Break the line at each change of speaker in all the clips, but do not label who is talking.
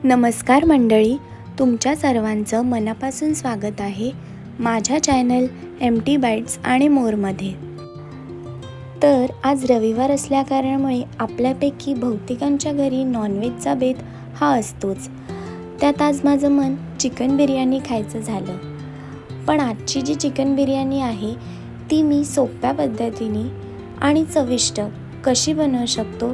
नमस्कार मंडळी, तुमच्या सर्वांचं मनापासून स्वागत आहे माझ्या चॅनल MT बाईट्स आणि मोरमध्ये। तर आज रविवार असल्याकारणामुळे आपल्यापैकी बहुतेकांच्या घरी नॉनव्हेजचा बेत हा असतोच। त्यात आज माझं मन चिकन बिर्याणी खायचं झालं। पण आजची जी चिकन बिर्याणी आहे ती मी सोप्या पद्धतीने आणि चविष्ट कशी बनवू शकतो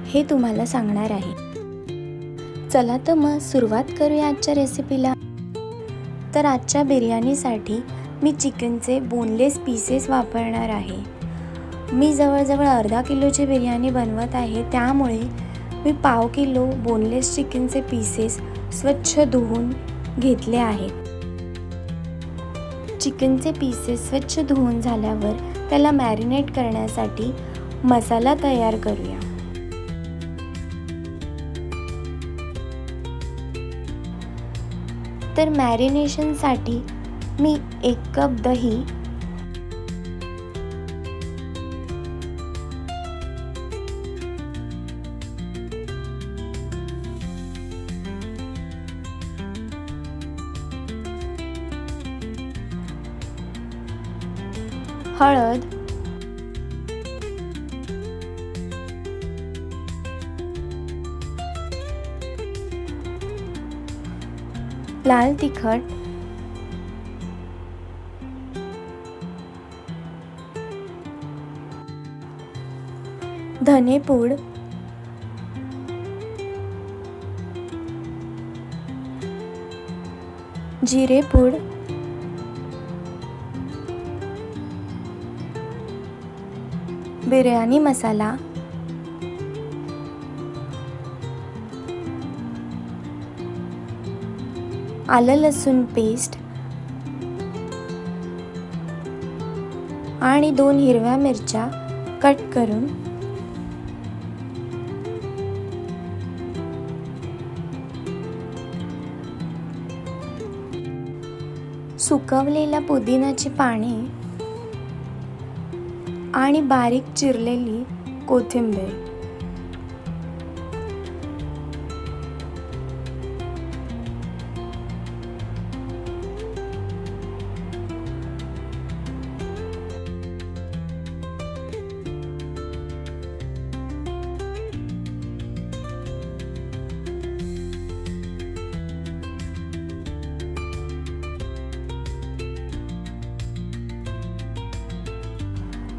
हे तुम्हाला सांगणार आहे। चला तर मग सुरुवात करूया आजच्या रेसिपीला। तर आजच्या बिर्याणीसाठी मी चिकनचे बोनलेस पीसेस वापरणार आहे। मी जवळजवळ अर्धा किलोची बिर्याणी बनवत आहे, त्यामुळे मी पाव किलो बोनलेस चिकनचे पीसेस स्वच्छ धुवून घेतले आहेत। चिकनचे पीसेस स्वच्छ धुवून झाल्यावर त्याला मॅरिनेट करण्यासाठी मसाला तयार करूया। तर मॅरिनेशनसाठी मी 1 कप दही, हळद, लाल तिखट, धनेपूड, जिरेपूड, बिर्याणी मसाला, आलं लसूण पेस्ट आणि 2 हिरव्या मिरच्या कट करून, सुकवलेल्या पुदिन्याची पाने आणि बारीक चिरलेली कोथिंबीर।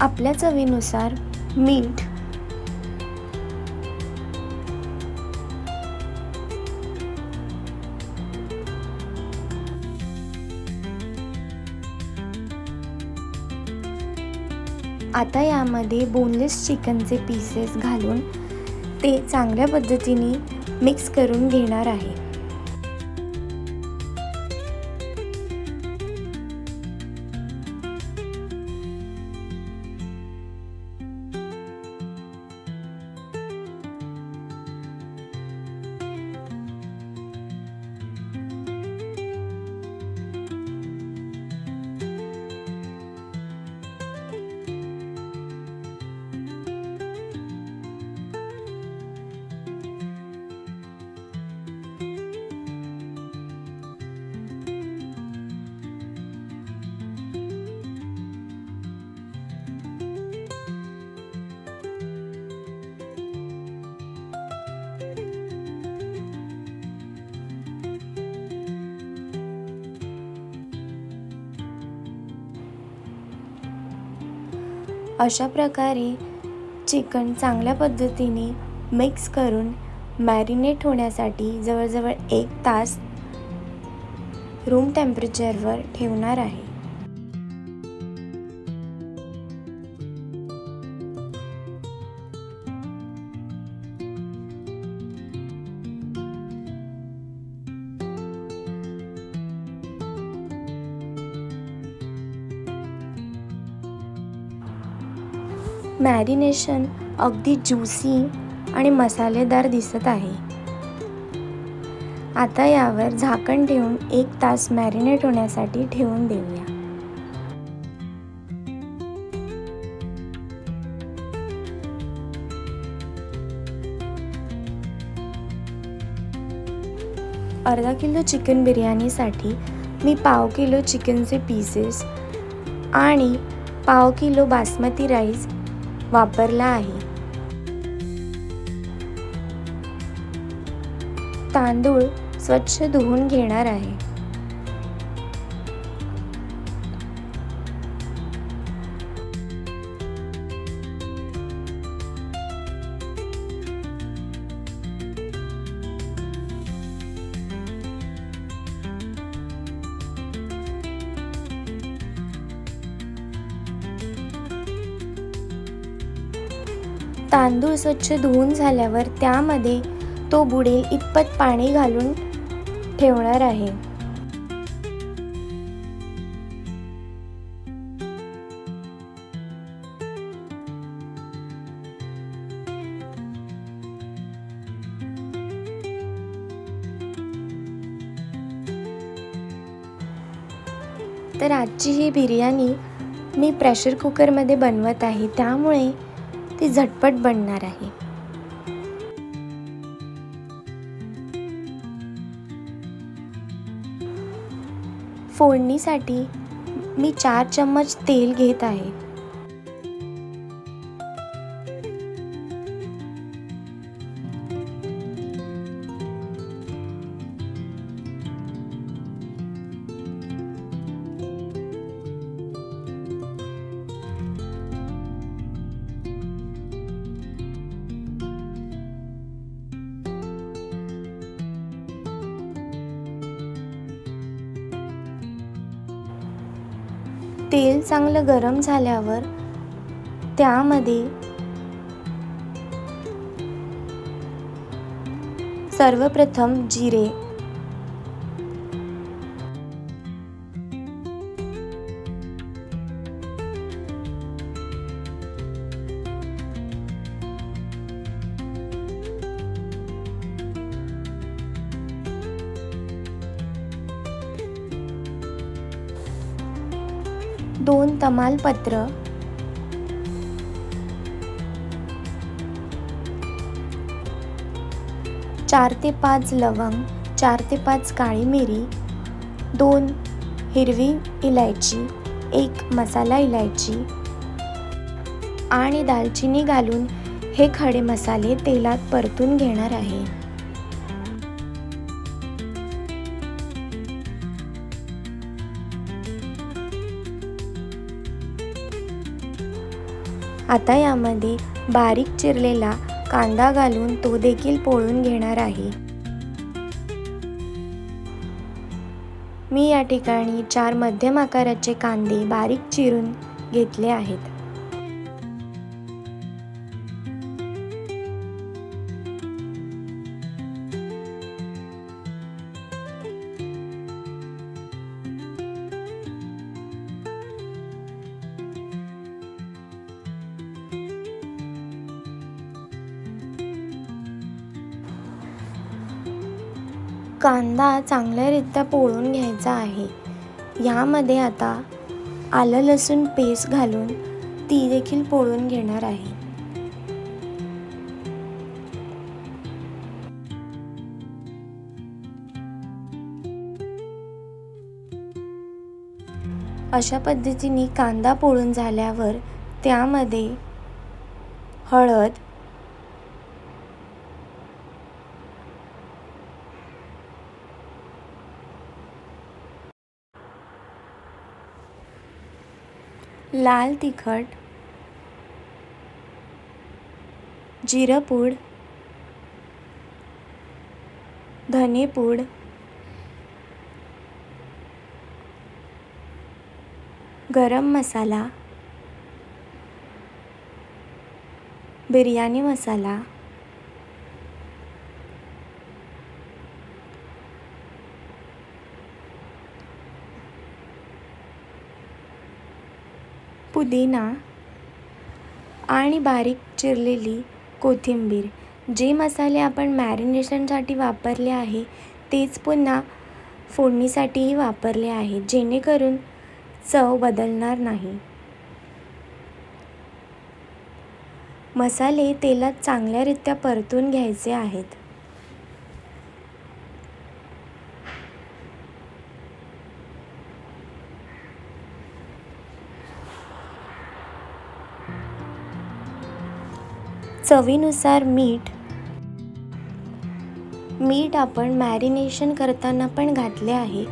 आपल्या चवीनुसार मीठ, आता यामध्ये बोनलेस चिकनचे पीसेस घालून ते चांगल्या पद्धतीने मिक्स करून घेणार आहे। अशा प्रकारे चिकन चांगल्या पद्धतीने मिक्स करून मॅरिनेट होण्यासाठी जवळजवळ 1 तास रूम टेम्परेचरवर ठेवणार आहे। मॅरिनेशन अगदी ज्युसी आणि मसालेदार दिसत आहे। आता यावर झाकण ठेवून 1 तास मॅरिनेट होण्यासाठी ठेवून देऊया। अर्धा किलो चिकन बिर्याणीसाठी मी पाव किलो चिकनचे पीसेस आणि पाव किलो बासमती राईस वापरला आहे। तांदूळ स्वच्छ धुवून घेणार आहे। तांदूळ स्वच्छ धुवून झाल्यावर त्यामध्ये तो बुडेल इतपत पाणी घालून ठेवणार आहे। तर आजची ही बिर्याणी मी प्रेशर कुकरमध्ये बनवत आहे, त्यामुळे ती झटपट बनणार आहे। फोडणीसाठी मी 4 चम्मच तेल घेत आहे। तेल चांगलं गरम झाल्यावर त्यामध्ये सर्वप्रथम जिरे, दोन तमालपत्र, 4 ते 5 लवंग, 4 ते 5 काळी मिरी, 2 हिरवी इलायची, 1 मसाला इलायची आणि दालचिनी घालून हे खडे मसाले तेलात परतून घेणार आहे। आता यामध्ये बारीक चिरलेला कांदा घालून तो देखील पोळून घेणार आहे। मी या ठिकाणी 4 मध्यम आकाराचे कांदे बारीक चिरून घेतले आहेत। कांदा चांगल्यारीत्या पोळून घ्यायचा आहे। यामध्ये आता आलं लसूण पेस्ट घालून ती देखील पोळून घेणार आहे। अशा पद्धतीने कांदा पोळून झाल्यावर त्यामध्ये हळद, लाल तिखट, जिरपूड, धनेपूड, गरम मसाला, बिर्याणी मसाला, पुदिना आणि बारीक चिरलेली कोथिंबीर। जे मसाले आपण मॅरिनेशनसाठी वापरले आहे तेच पुन्हा फोडणीसाठीही वापरले आहे, जेणेकरून चव बदलणार नाही। मसाले तेलात चांगल्यारीत्या परतून घ्यायचे आहेत। चवीनुसार मीठ आपण मॅरिनेशन करताना पण घातले आहे,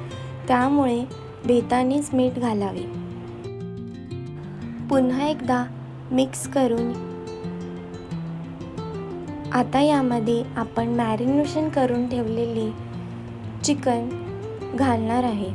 त्यामुळे बेतानेच मीठ घालावे। पुन्हा एकदा मिक्स करून आता यामध्ये आपण मॅरिनेशन करून ठेवलेले चिकन घालणार आहे।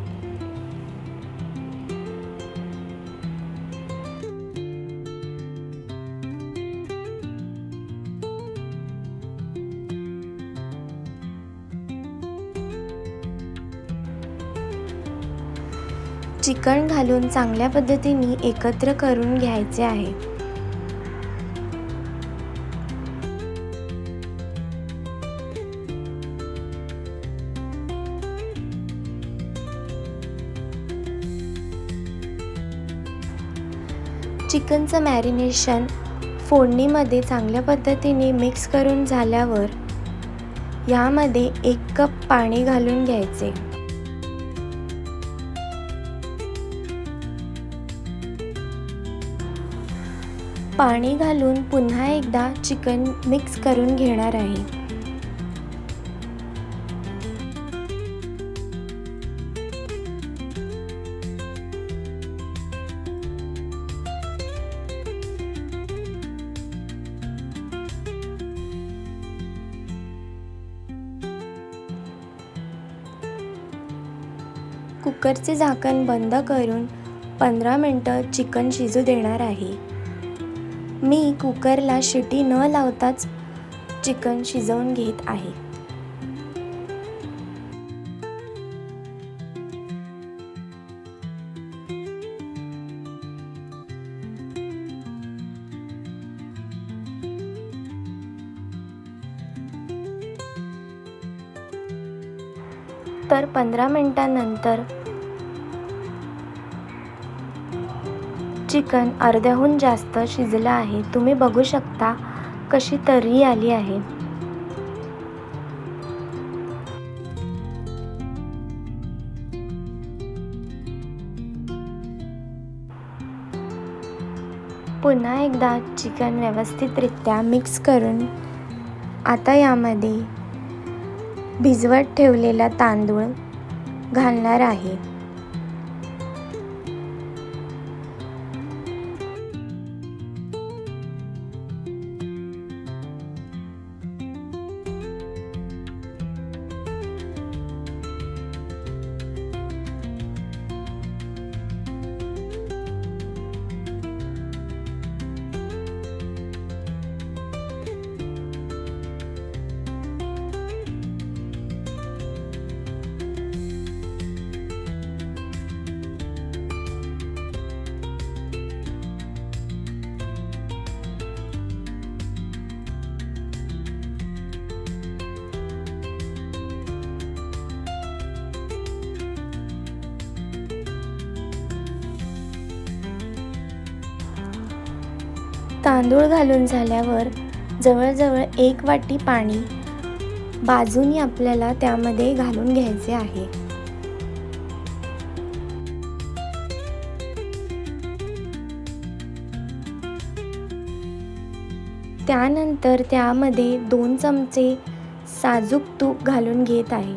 चिकन घालून चांगल्या पद्धतीने एकत्र करून घ्यायचे आहे। चिकनचं मॅरिनेशन फोडणीमध्ये चांगल्या पद्धतीने मिक्स करून झाल्यावर यामध्ये 1 कप पाणी घालून घ्यायचे। पाणी घालून पुन्हा एकदा चिकन मिक्स करून घेणार आहे। कुकरचे झाकण बंद करून 15 मिनिटं चिकन शिजू देणार आहे। मी कुकरला शिटी न लावताच चिकन शिजवून घेत आहे। तर 15 मिनिटांनंतर चिकन अर्ध्याहून जास्त शिजलं आहे। तुम्ही बघू शकता कशी तर्री आली आहे। पुन्हा एकदा चिकन व्यवस्थितरित्या मिक्स करून आता यामध्ये भिजवत ठेवलेला तांदूळ घालणार आहे। तांदूळ घालून झाल्यावर जवळजवळ 1 वाटी पाणी बाजूनी आपल्याला त्यामध्ये घालून घ्यायचे आहे। त्यानंतर त्यामध्ये 2 चमचे साजूक तूप घालून घेत आहे।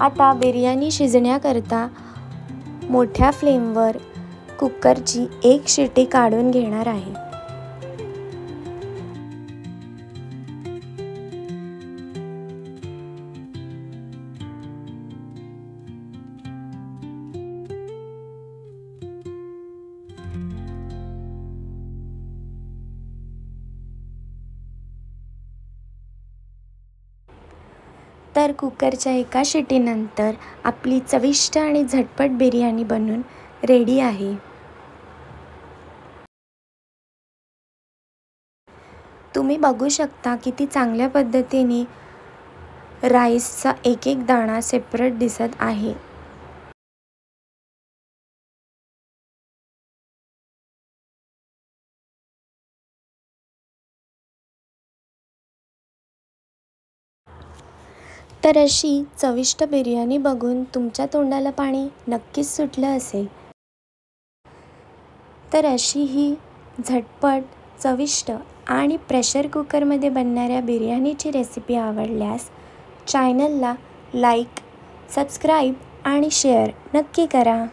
आता बिर्याणी शिजण्याकरता मोठ्या फ्लेमवर कुकरची 1 शिटी काढून घेणार आहे। तर कुकरच्या 1 शिटीनंतर आपली चविष्ट आणि झटपट बिर्याणी बनून रेडी आहे। तुम्ही बघू शकता किती चांगल्या पद्धतीने राईसचा एक दाणा सेपरेट दिसत आहे। तर अशी चविष्ट बिर्याणी बघून तुमच्या तोंडाला पाणी नक्कीच सुटलं असेल. तर अशी ही झटपट, चविष्ट आणि प्रेशर कुकरमध्ये बनणाऱ्या बिर्याणीची रेसिपी आवडल्यास चॅनलला लाईक, सबस्क्राईब आणि शेअर नक्की करा.